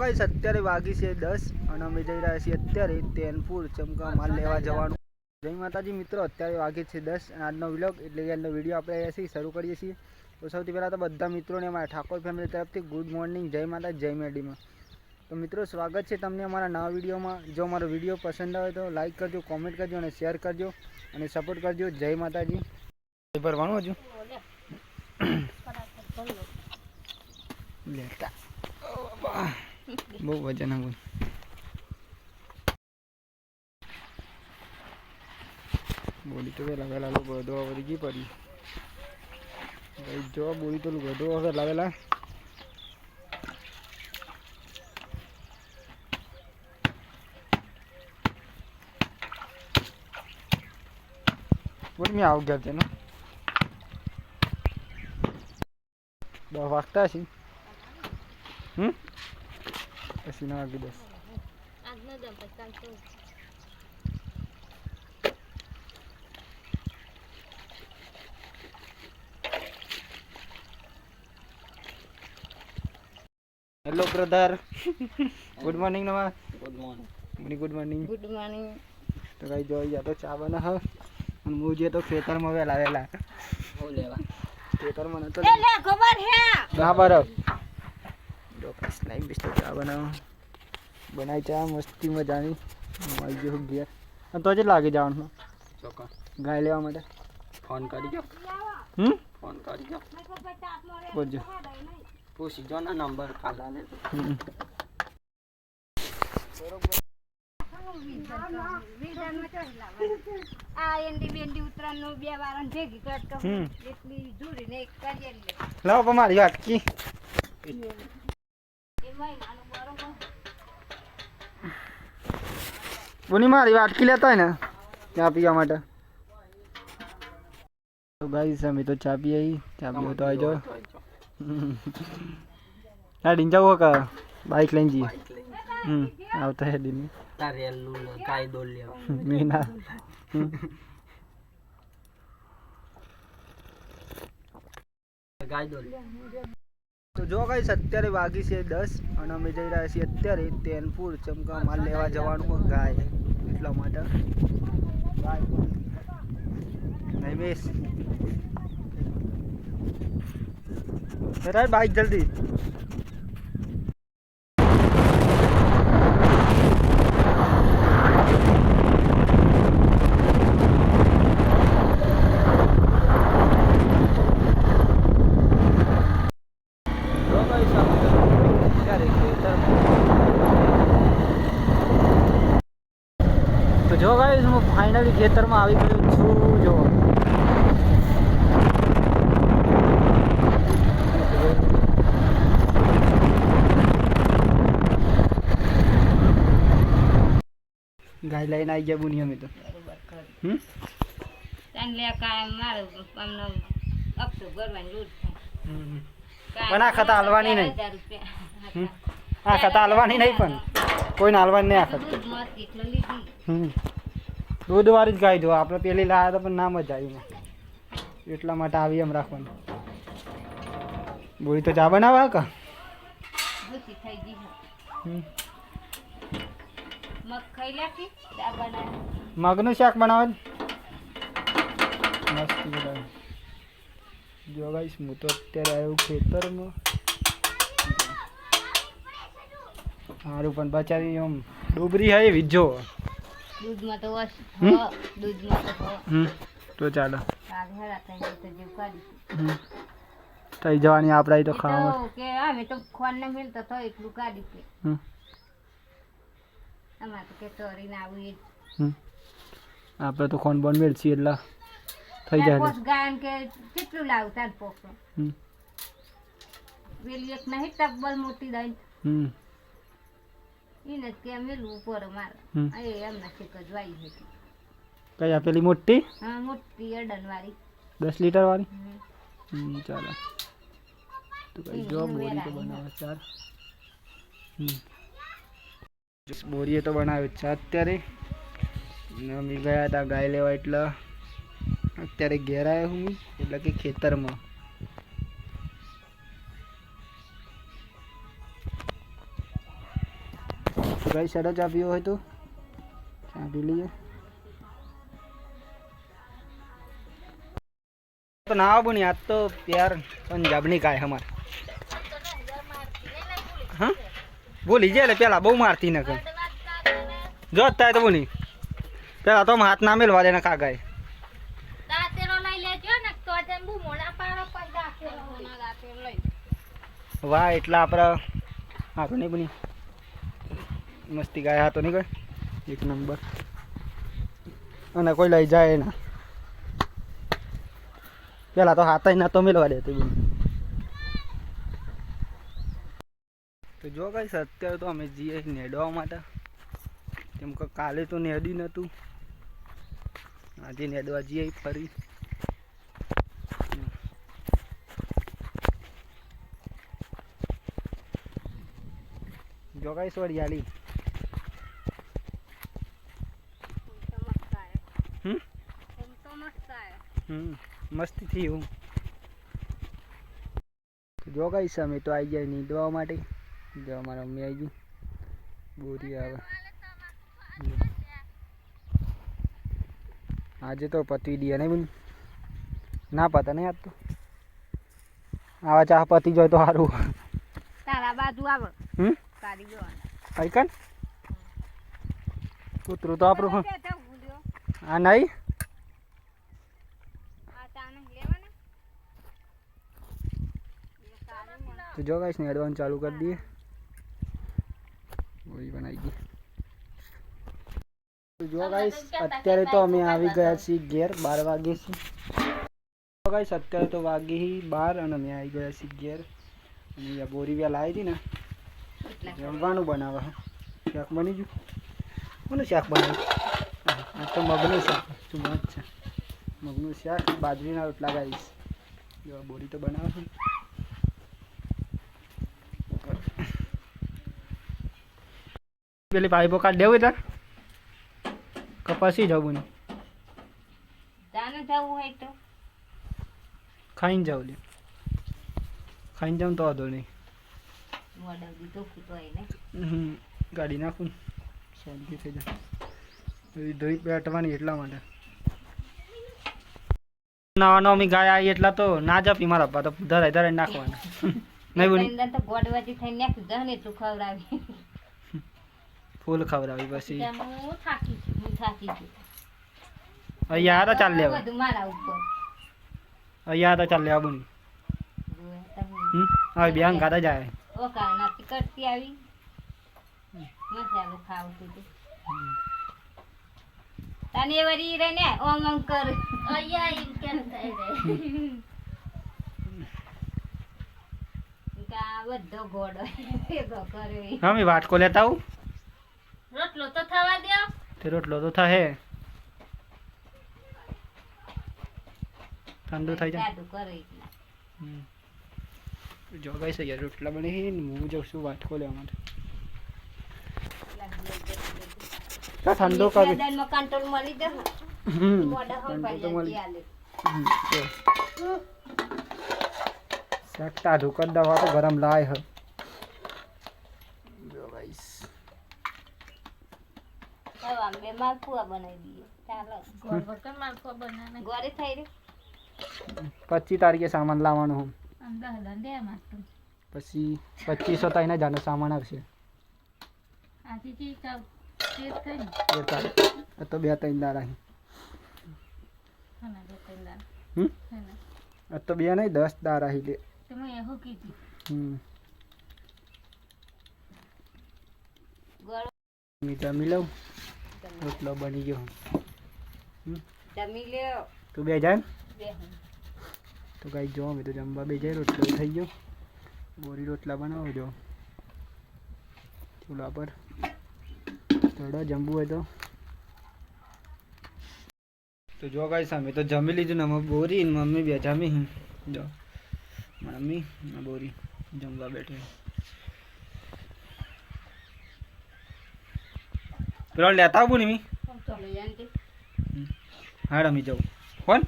Guys અત્યારે વાગી છે 10 અને અમે જઈ રહ્યા છીએ અત્યારે તેનપુર ચમકા માલ લેવા જવાનું. જય માતાજી મિત્રો, અત્યારે વાગી છે 10 અને આજનો વ્લોગ એટલે કે આજનો વિડીયો આપણે અહીંયાથી શરૂ કરીએ છીએ. તો સૌથી પહેલાં તો બધા મિત્રોને અમારા ઠાકોર ફેમિલી તરફથી ગુડ મોર્નિંગ, જય માતા, જય મેડીમાં. તો મિત્રો સ્વાગત છે તમને અમારા નવા વિડીયોમાં. જો અમારો વિડીયો પસંદ આવે તો લાઈક કરજો, કોમેન્ટ કરજો અને શેર કરજો અને સપોર્ટ કરજો. જય માતાજી. ભરવાનું હજુ લેતા બહુ વજન આવું બોડી તો વેલા વેલા લોકો ગધો વધી ગઈ પડી. જો બોડી તો ગધો વેલા વેલા બોડી મેં આવ ગયા છે ને 10 વાગતા છે. પછી ના વાગી 10 હેલો બ્રધર, ગુડ મોર્નિંગ નવા. Good morning. તો કઈ જોઈ જા તો ચા બના હ અને હું જે તો ખેતરમાં વેલા વેલા હો લેવા ખેતરમાં નતો લે ખબર હે ના બરફ જો કસ લાઈન બિસ્તો ચા બનાવી ચા મસ્તી મજાની માઈ જો ગયા. અને તો જ લાગી જવાનું ચોકા ગાય લેવા માટે ફોન કરી જો. ફોન કરી જો બોલજો પૂછી જો ના નંબર કાઢા લે. આ એન્ડી બેન્ડી ઉતરાનો બે વારન ભેગી કરતો એટલી જુરી ને એક કરી લે. લાવ મારી વાટકી એમાંય માનું બરોબર બોની મારી વાટકી લેતા હોય ને ચા પીવા માટે. તો ગાઈસ અમે તો ચા પી આવી. ચા પીવો તો આવજો. હેડીને જવું કે બાઈક લઈને જઈએ? આવતા હેડીને મીના તો જો ગાઈસ અત્યારે વાગી છે 10 અને અમે જઈ રહ્યા છીએ અત્યારે તેનપુર ચમકા માલ લેવા જવાનું ગાય એટલા માટે. નહીં બેસ બાઈક જલ્દી. તો જો ગાઈસ હું ફાઇનલી ખેતરમાં આવી ગયો છું. જો ગાય લઈને આવી ગયા બુની અમે તો. લે કાય મારું આમનો અપસો ગરવાની લૂટ પણ આ ખાતા હાલવાની નહીં. આ ખાતા હાલવાની નહીં પણ કોઈને હાલવાની નહીં. આ ખાતા દૂધ વાળી જ ગાય જો આપણે પેલી લાવ્યા હતા પણ ના મજા આવી એટલા માટે આવી એમ રાખવાનું. બોલી તો ચા બનાવવા કા મગનું શાક બનાવે મસ્ત બનાવે. જો ગાઈસ હું તો અત્યારે આવ્યું ખેતરમાં. સારું પણ બચારી આમ ડુબરી હે વિજો દૂધમાં તો તો ચાલો થઈ જવાની આપડા તો ખાવા કે અમે તો ખોન ને મિલતો તો એટલું કાઢી કે અમાર તો કે તોરી ના આવી આપણે તો ખોન બોન મેળસી એટલે થઈ જાય. પોસ ગાયન કે કેટલું લાવતા પોસો વેલી એક નહીં ટબ્બલ મોટી દઈ એને કે મેલું ઉપર મારે એમ નથી કે જોઈ હતી. કઈ આપેલી મોટી? હા મોટી અડન વાળી 10 લીટર વાળી. ચાલો તો કઈ જો બોરી તો બનાવે ચાર. બોરીએ તો બનાવે છે અત્યારે. અમે ગયા હતા ગાય લેવા એટલે અત્યારે ઘેર આવ્યો હું એટલે કે ખેતરમાં. ગાઈસ સાડા ચા પીવો હોય તો ચા પી લઈએ तो ना बुनी आज तो प्यार पंजाब नहीं काय हमार हाँ बोली जे पेला बहु मारती न कहीं जो है तो बुनी पेला तो हम हाथ ना मिलवा देना खा गए वाह एटला आपरा हाँ तो नहीं बुनी मस्ती गाय हाँ तो नहीं गए एक नंबर અને કોઈ લઈ જાય ના પેલા તો હાથ ના તો મેળવા દેતી બોલ તો જો ગાઈસ અત્યારે તો અમે જઈએ નેડવા માટે કેમ કે કાલે તો નેડી નહોતું આજે નેડવા જઈએ ફરી જો ગાઈસ વડિયાળી मस्ती थी हूँ तो जो गाइस हमें तो आई जाए नींदवा माटे जो हमारा मम्मी आई गई बोरी आवे आज तो पति दिया नहीं बोली ना पता नहीं आज तो आवा चाह पति जो तो हारू तारा बाजू आवे तारी जो आइकन उतरो तो आपरो हाँ नहीं तो जो गाइस ने एडवांस चालू कर दिए वही बनाएगी तो जो गाइस અત્યારે તો અમે આવી ગયા છીએ ઘેર 12 વાગે છે તો ગાइस અત્યારે તો વાગી 12 અને અમે આવી ગયા છીએ ઘેર અને આ બોરી વેલ આવી હતી ને જમવાનું બનાવવા શાક બની ગયું કોનું શાક બનાવ્યું આ તો મગનું શાક શું મત છે મગનું શાક બાજરીના રોટલા ગાઈસ જો બોરી તો બનાવે છે પેલી પાઇપો કાઢ દેવું તાર કપાસી જવું નહીં જાને જવું હોય તો ખાઈને જાવ લે ખાઈને જાવ તો વાંધો નહીં મોડું તો ફૂટવાય ને ગાડી નાખું શાંતિ થઈ જાય ધોઈ બેઠવાની એટલા માટે નાવાનો અમે ગાય આવી એટલા તો ના જપી મારા પપ્પા તો ધરાય ધરાય નાખવાના નહીં બોલી તો ગોડવાજી થઈને નાખી દે ને તું ખવડાવી ફૂલ ખવડાવી પછી હું થાકી છું અહીંયા તો ચાલ લેવા બધું મારા ઉપર અહીંયા તો ચાલ લેવા બની હવે બેન ખાતા જાય ઓ કાના કરતી આવી મસાલો ખાવતું તું તને વરી રે ને ઓમ ઓમ કર અહીંયા ઈમ કેમ થઈ રે કા બધો ગોડો ભેગો કર્યો હા મેં વાટકો લેતા આવું રોટલો તો થવા દે તે રોટલો તો થાહે ઠંડુ થઈ જાય જાદુ કરે જો ગાઈસ યાર રોટલા બને હે ને હું જાઉં છું વાટકો લેવા માટે કા ઠંડો કરી દાદા કંટ્રોલ મળી જશે મોડા હમ પાડી આલે सकता ढुकत दवा तो गरम लाए है जो गाइस अब हम बे मालपुआ बनाई दिए ચાલો ગોળ વગર માલપુઆ બનાને ગોરે થઈ રે 25 તારીખે સામાન લાવવાનો હું અંદા દંડે માસ્ટર પછી 2500 તાઈને જાનો સામાન આવશે આજે જી તો તેર થઈ ને એ તો બે ત્રણ દાડા હે હા બે ત્રણ દાડા આ તો બે નહીં 10 દાડા હી લે તમે એવું કીધું ગોળ મી જમી લઉં રોટલો બની ગયો જમી લ્યો તું બે જાય બે તો ગાઈ જો અમે તો જમવા બે જાય રોટલો થઈ ગયો બોરી રોટલા બનાવો જો ચૂલા પર થોડા જમવું હોય તો જો ગાઈસ અમે તો જમી લીધું ને બોરી ને મમ્મી બે જમી જો મમ્મી બોરી જમવા બેઠે પેલો લેતા આવું ને મી ચલો યાંતી હા રમી જાઉં કોણ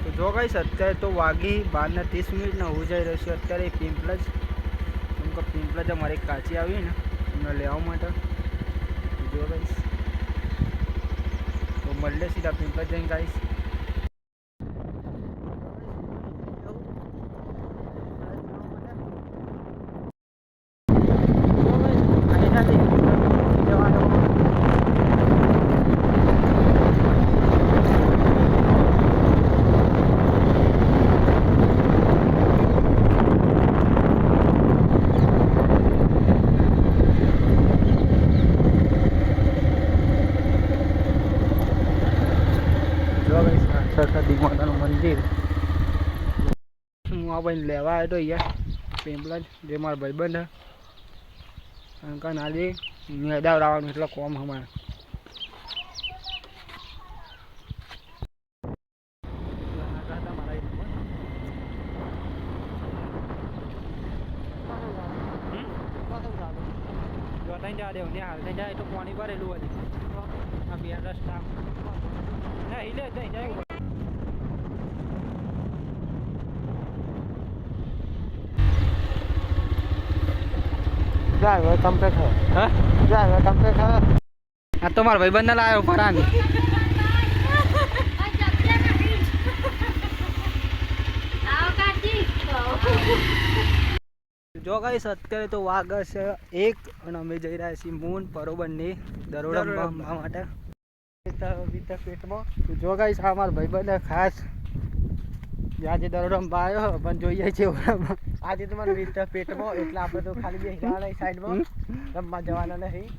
તો જો ગાઈસ અત્યારે તો વાગી 12:30 ને હું જઈ રહ્યો છું અત્યારે પિંપલજ તો उनको पिंपला जब हमारे काची आई ना उन्हें ले आओ माटा जो गाइस तो मल्ले सीधा पिंपला जाएंगे गाइस સરસ્વતી માતાનું મંદિર હું આ ભાઈ લેવા આવ્યો તો અહીંયા પેમ્પલા જે મારા ભાઈબંધ અંકલ આજે મેદાવ આવવાનું એટલે કોમ અમારે જવા દેવું ને હાલ થઈ જાય તો પાણી ભરેલું હતી આ બે રસ્તા ના हिले થઈ જાય ड्राइवर कंप्लीट है हाँ ड्राइवर कंप्लीट है આ તો મારા ભાઈબંધ ને લાવ્યો ફરાની જો ગાઈસ અત્યારે તો વાગર છે 1 અને અમે જઈ રહ્યા છીએ મૂન બરોબર ને દરોડા રમવા માટે પેટમાં જો ગાઈસ આ મારા ભાઈબંધ ખાસ આજે દરોડા રમવા આવ્યો પણ જોઈએ છે આજે તમારે રીત પેટમાં એટલે આપણે તો ખાલી બે હિરાણા સાઈડમાં રમવા જવાના નહીં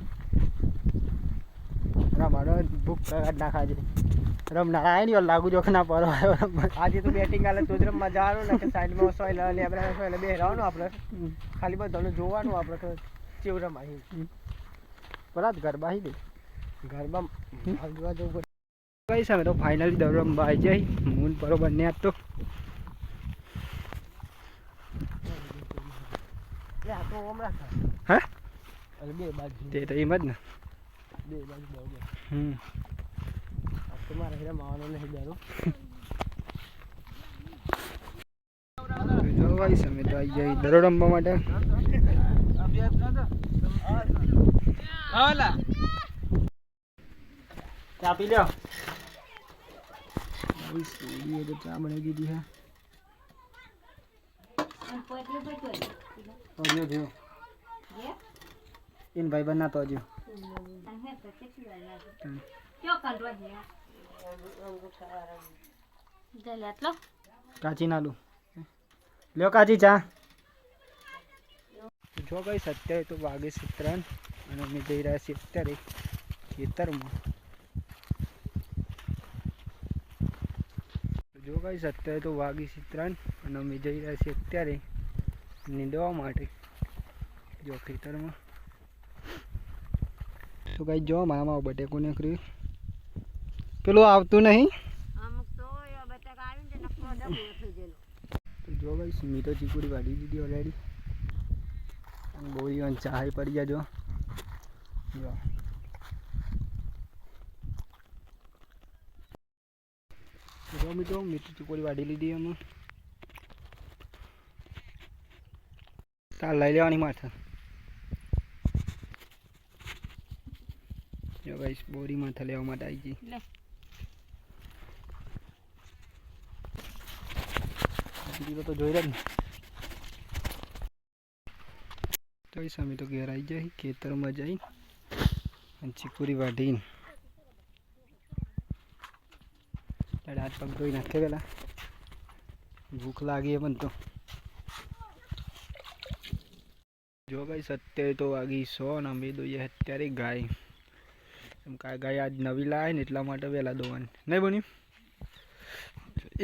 રમવાનો ભૂખ કાઢ નાખા છે રમનાર આવે ને લાગુ જોખ ના પડો આજે તો બેટિંગ આલે તો જ રમવા જવાનું ને કે સાઈડમાં સોઈલ લેબરા સોઈલ બે હિરાવાનું આપણે ખાલી બધાને જોવાનું આપણે કે કેવું રમાય બરાબર ગરબા હી દે ઘરમાં જોવા જવું કઈ સામે તો ફાઇનલી દરોડા રમવા આવી જાય મૂન બરોબર ને આજ તો આ તો ઓમ રાખા હે અરે બે બાજુ તે તો એમ જ ને બે બાજુ બરોબર તમારે હીરા માવાનો નહીં ડરો જો ભાઈ સામે તો આવી જાય દરોડા રમવા માટે હાલા ચા પી લ્યો સોડીએ તો ચા બનાવી દીધી હે તો જો इन भाई बनना तो जो काची ना लू लो काची चा जो गई सत्य तो वागे चित्रण અને અમે જઈ રહ્યા છીએ અત્યારે ખેતરમાં જો ગઈ અત્યારે તો વાગી ચિત્રણ અને અમે જઈ રહ્યા છીએ અત્યારે નીંદવા માટે જો ખેતરમાં તો કઈ જો મામા બટેકું નીકળ્યું પેલું આવતું નહીં તો જો ભાઈ મી તો ચીકુડી વાળી દીધી ઓલરેડી અને બોરી ચાય પડી ગયા જો મિત્રો મીઠી ચીકુડી વાળી લીધી અમે તાર લઈ લેવાની માથે જો ગાઈસ બોરી માથે લેવા માટે આવી ગઈ દીવો તો જોઈ રહ્યા ને તો એ સામે તો ઘેર આવી જાય ખેતરમાં જઈ અને ચીકુરી વાઢીને હાથ પગ ધોઈ નાખે પેલા ભૂખ લાગી પણ તો જો ગાઈસ અત્યારે તો વાગી 100 ને અમે દોઈએ અત્યારે ગાય ગાય આજ નવી લાવે ને એટલા માટે વહેલા દોવાની નહીં બન્યું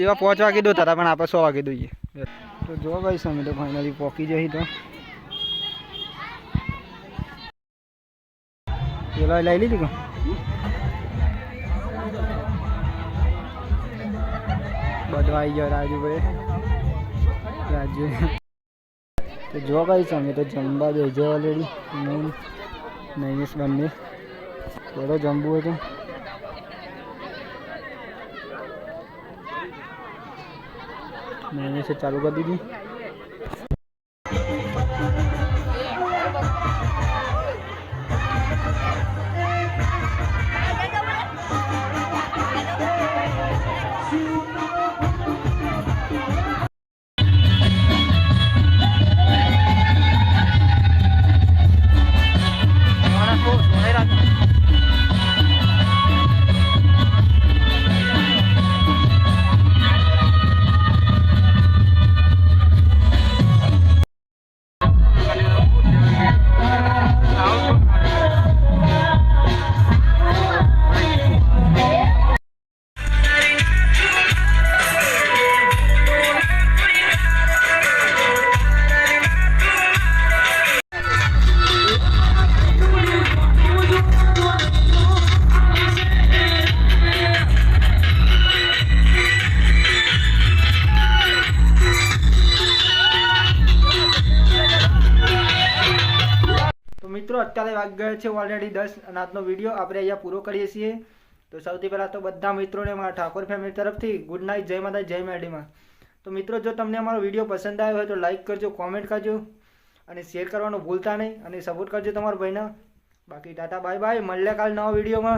એવા 5 વાગે દોતા હતા પણ આપણે 100 વાગે દોઈએ તો જો ગાઈસ અમે તો ફાઇનલી પોકી જઈ તો પેલા લઈ લીધી કો બધું આવી ગયો રાજુ તો જો ગાઈસ અમે તો જમવા બેસે ઓલરેડી હું નૈનેશ બંને થોડો જમવું હતું मैंने से चालू कर दी थी મિત્રો અત્યારે વાગી ગયા છે ઓલરેડી 10 અને આજનો વિડીયો આપણે અહીંયા પૂરો કરીએ છીએ. તો સૌથી પહેલાં તો બધા મિત્રોને મારા ઠાકોર ફેમિલી તરફથી ગુડ નાઇટ, જય માતા, જય મેડીમાં. તો મિત્રો જો તમને અમારો વિડીયો પસંદ આવ્યો હોય તો લાઈક કરજો, કોમેન્ટ કરજો અને શેર કરવાનું ભૂલતા નહીં અને સપોર્ટ કરજો તમારા ભાઈને. બાકી ટાટા બાય બાય, મળીએ કાલ નવા વિડીયોમાં.